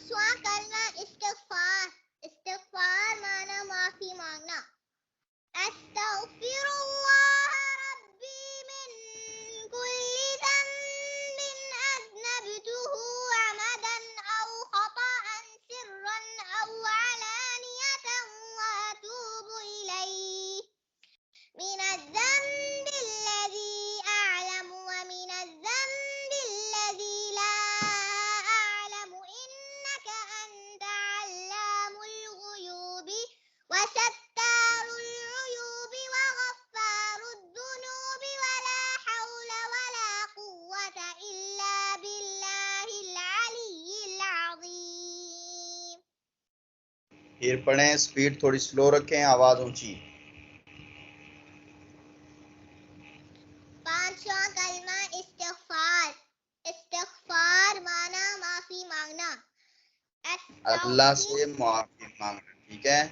पांचवा कलमा इस्तिग़फ़ार। इस्तिग़फ़ार माना माफी मांगना। अस्तग़फ़िरुल्लाह रब्बी मिन कुल्ली ज़ंबिन अज़नबतुहु अमदन औ ख़तअन सिर्रन औ अलानियतन व अतूबु इलैहि मिनज़्ज़ंबिल्लज़ी अअलमु व मिनज़्ज़ंबिल्लज़ी ला अअलमु इन्नक अंत अल्लामुल गुयूबि व सत्तारुल उयूबि व गफ्फारुद दुनूबि व ला हौल व ला कुव्वत इल्ला बिल्लाहिल अलिय्यिल अज़ीम। फिर पढ़ें, स्पीड थोड़ी स्लो रखें, आवाज ऊंची। पांचवा कलमा इस्तिग़फ़ार। इस्तिग़फ़ार माना माफी मांगना। अल्लाह से मुआफी मांगना, ठीक है।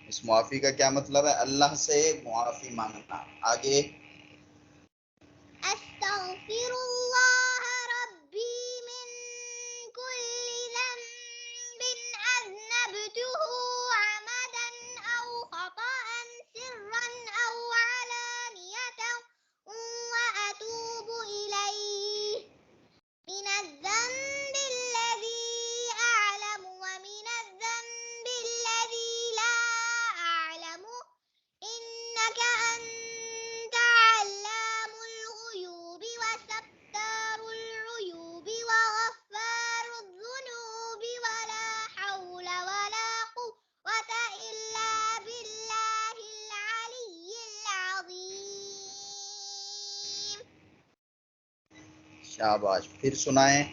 इस मुआफी का क्या मतलब है? अल्लाह से मुआफी मांगना। आगे अस्तग़फिरुल्लाह रब्बी मिन कुल्ली ज़ंबिन अज़नबतुहु अमदन औ ख़तअन सिर्रन औ अलानियतन व अतूबु इलैहि मिनज़्ज़ंबिल्लज़ी अअलमु व मिनज़्ज़ंबिल्लज़ी ला अअलमु इन्नक अंत अल्लामुल गुयूबि व सत्तारुल उयूबि व गफ्फारुद दुनूबि व ला हौल व ला कुव्वत इल्ला बिल्लाहिल अलिय्यिल अज़ीम। शाबाश। फिर सुनाएं।